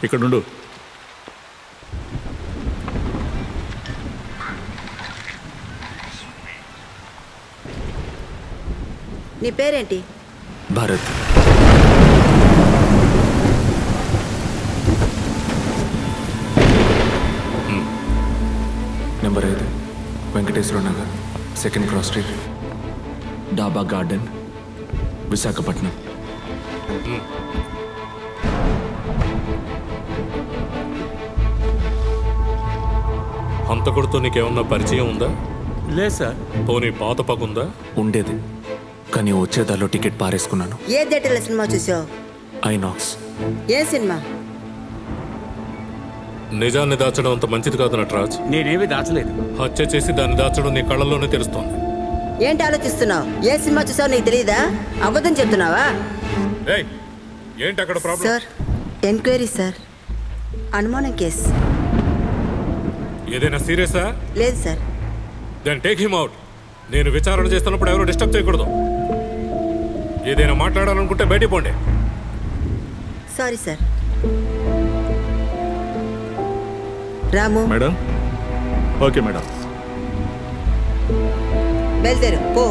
ఇక్కడుండు. నీ పేరేంటి? Bharat. Number 5 Venkateswara Nagar, second cross street, డాబా గార్డెన్, విశాఖపట్నం. హంతకుడితో నీకేమన్నా పరిచయం ఉందా? లేదు సార్. పోనీ పాత పగుందా? ఉండేది, కానీ వచ్చేదారిలో టికెట్ పారేసుకున్నాను. ఏ థియేటర్లో సినిమా చూసావు? ఐనాక్స్. ఏ సినిమా? నిజాన్ని దాచడం అంత మంచిది కాదు నటరాజ్. నేనేమి దాచలేదు. హత్య చేసి దాన్ని దాచడం నీ కళ్ళల్లోనే తెలుస్తోంది. ఏంటి ఆలోచిస్తున్నావు? ఏ సినిమా చూసావు నీకు తెలియదా? అబద్ధం చెప్తున్నావా? ఏయ్, ఏంటి అక్కడ ప్రాబ్లం? Sir, enquiry sir. అనుమానం కేసు. ఏదైనా సీరియసా? లేదు sir. Then take him out. నేను విచారణ చేస్తున్నప్పుడు ఎవరు డిస్టర్బ్ చేయకూడదు. ఏదైనా మాట్లాడాలనుకుంటే బయటికి పోండి. Sorry sir. Ramu. Madam. Okay madam. బయలుదేరు పో.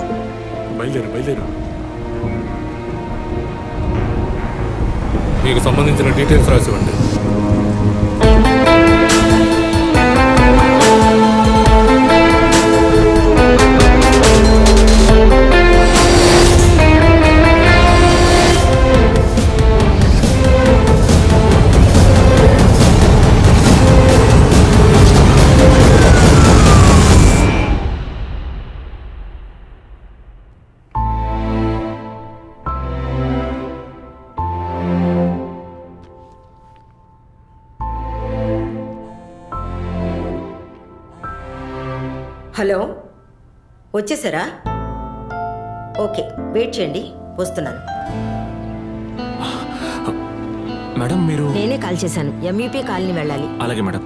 బయలుదేరు. మీకు సంబంధించిన డీటెయిల్స్ రాసివ్వండి. హలో, వచ్చేసారా? ఓకే, వెయిట్ చేయండి, వస్తున్నాను. మేడం మీరు? నేనే కాల్ చేశాను. ఎంయూపీ కాలనీ వెళ్ళాలి. అలాగే మేడం.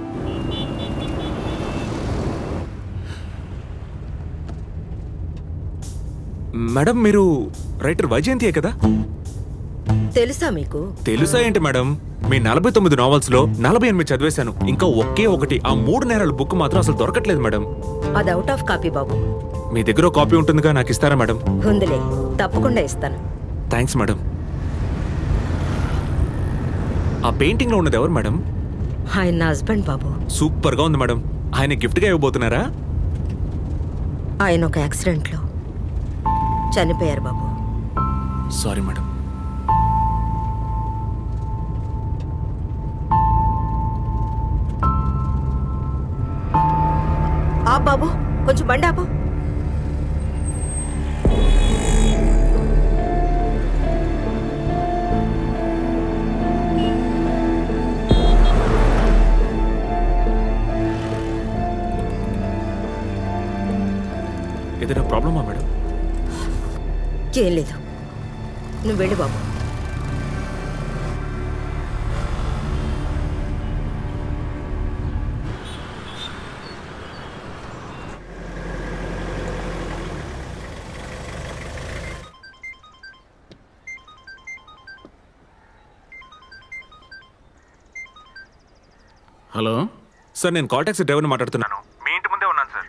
మేడం మీరు రైటర్ వైజయంతియే కదా? తెలుసా మీకు? తెలుసా ఏంటి మేడం, మీ 49 నావల్స్లో 48 చదివేశాను. ఇంకా ఒకే ఒకటి ఆ 3 నేరాల బుక్ మాత్రం అసలు దొరకట్లేదు మేడం. అది అవుట్ ఆఫ్ కాపీ బాబు. మీ దగ్గర ఒక కాపీ ఉంటుందిగా, నాకు ఇస్తారా మేడం? ఉందిలే, తప్పకుండా ఇస్తాను. Thanks madam. ఆ పెయింటింగ్ లో ఉన్నది ఎవరు మేడం? ఆయన నా హస్బెండ్ బాబు. సూపర్ గా ఉంది మేడం. ఆయన గిఫ్ట్ గా ఇవ్వబోతున్నారా? ఆయన ఒక యాక్సిడెంట్లో చనిపోయారు బాబు. Sorry madam. ఆ బాబు, కొంచెం బండి ఆపు. ఏదైనా ప్రాబ్లమా మేడం? ఏం లేదు, నువ్వు వెళ్ళి బాబు. హలో సార్, నేను కాల్ టాక్సీ డ్రైవర్ని మాట్లాడుతున్నాను. మీ ఇంటి ముందే ఉన్నాను సార్.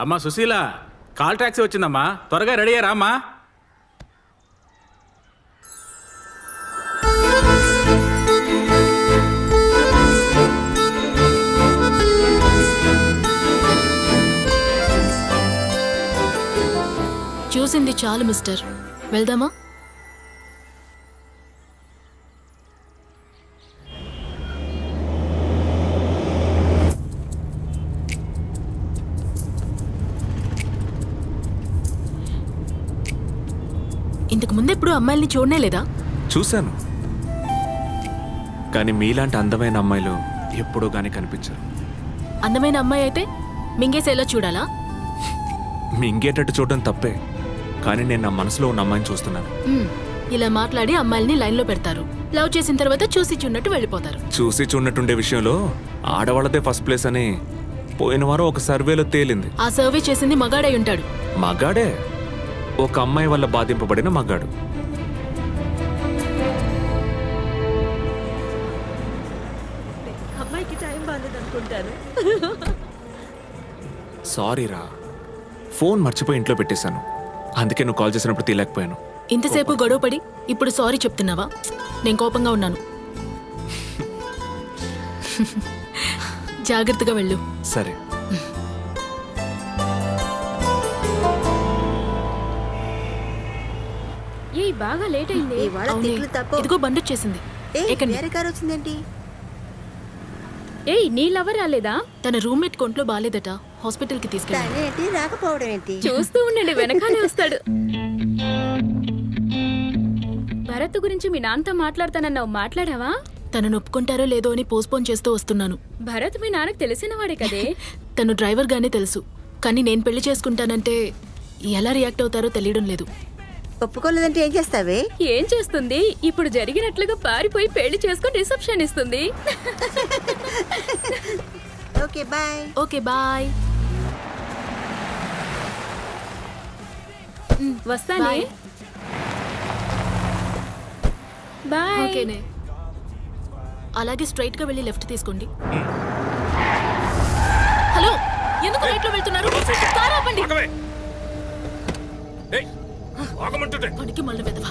అమ్మా సుశీల, కాల్ టాక్సీ వచ్చిందమ్మా, త్వరగా రెడీ అయ్యారా అమ్మా? చూసింది చాలు మిస్టర్, వెళ్దామా? ఇంతకు ముందు ఎప్పుడు అమ్మాయిల్ని చూడనే లేదా? చూశాను, కానీ మీలాంటి అందమైన అమ్మాయిలు ఎప్పుడూ కానీ కనిపించారు. అందమైన అమ్మాయి అయితే మింగేసేలా చూడాలా? మింగేటట్టు చూడడం తప్పే, కానీ నేను నా మనసులో ఉన్న అమ్మాయిని చూస్తున్నాను. ఇలా మాట్లాడి అమ్మాయిల్ని లైన్లో పెడతారు. లవ్ చేసిన తర్వాత చూసి చూడనట్టు వెళ్ళిపోతారు. చూసి చూడనట్టుండే విషయంలో ఆడవాళ్ళదే ఫస్ట్ ప్లేస్ అని పోయిన వారం ఒక సర్వేలో తేలింది. ఆ సర్వే చేసింది మగాడై ఉంటాడు. మగాడే, ఒక అమ్మాయి వల్ల బాధింపబడిన మగాడు. బాగోలేదనుకుంటాను. సారీ రా, ఫోన్ మర్చిపోయి ఇంట్లో పెట్టేశాను. అందుకే నువ్వు కాల్ చేసినప్పుడు తీయలేకపోయాను. ఇంతసేపు గొడవపడి ఇప్పుడు సారీ చెప్తున్నావా? నేను కోపంగా ఉన్నాను. జాగ్రత్తగా వెళ్ళు. సరే. ఏ బాగా లేట్ అయింది. ఇవాళ అవునే. తిట్లు తప్పు. ఇదిగో బండి వచ్చేసింది. ఎక్కండి. వేరే కారు వచ్చిందేంటి? ఏయ్ నీ లవర్ రాలేదా? తన రూమ్మేట్ కొంట్లో బాలేదట, హాస్పిటల్కి తీసుకెళ్ళాను. తనేంటి రాకపోవడం ఏంటి? చూస్తూ ఉండండి, వెనకాలే వస్తాడు. భరత్ గురించి మీ నాన్నతో మాట్లాడతానన్నావు, మాట్లాడావా? తనను ఒప్పుకుంటారో లేదో అని పోస్ట్పోన్ చేస్తూ వస్తున్నాను. భరత్ మీ నాన్నకు తెలిసిన వాడే కదే. తను డ్రైవర్ గానే తెలుసు, కానీ నేను పెళ్లి చేసుకుంటానంటే ఎలా రియాక్ట్ అవుతారో తెలియడం లేదు. ఒప్పుకోలేదంటే ఏం చేస్తావే? ఏం చేస్తుంది? ఇప్పుడు జరిగినట్లుగా పారిపోయి పెళ్లి చేసుకుని రిసెప్షన్ ఇస్తుంది. Okay bye. Okay bye. వస్తానే. బాయ్. బాయ్. ఓకేనే. అలాగే స్ట్రైట్ గా వెళ్ళి లెఫ్ట్ తీసుకోండి. హలో, ఎందుకు రైట్ లో వెళ్తున్నారు? కారు ఆపండి. ఆగవే. ఏయ్, ఆగమంటుంటే. పనికి మళ్ళీ వెదవా.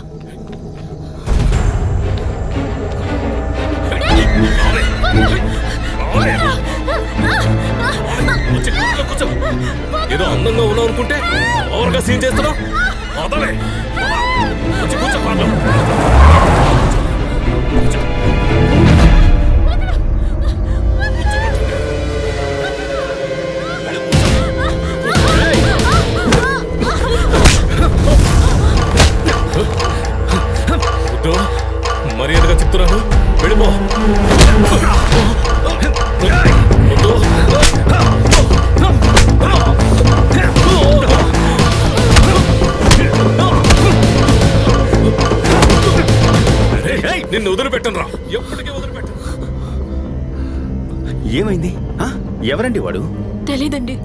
వచ్చి కార్లో కూర్చో. ఏదో అందంగా ఉన్నావు అనుకుంటే ఓవర్గా సీన్ చేస్తున్నావు. అదవే. వచ్చి కూర్చో కార్లో. కూర్చో. వద్దు, మర్యాదగా చెప్తున్నాను, వెళ్ళిపో. నిన్ను వదిలిపెట్టను రా, ఎప్పటికీ వదిలిపెట్టను. ఏమైంది? ఎవరండి వాడు? తెలీదండి,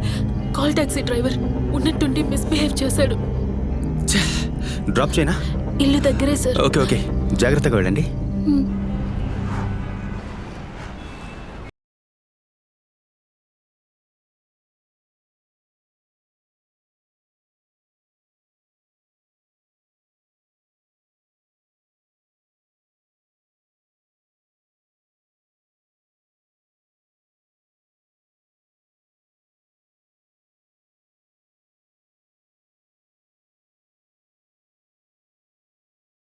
కాల్ టాక్సీ డ్రైవర్ ఉన్నట్టుండి మిస్బిహేవ్ చేశాడు. డ్రాప్ చేయనా? ఇల్లు దగ్గరే సార్. ఓకే ఓకే, జాగ్రత్తగా వెళ్ళండి. మ్.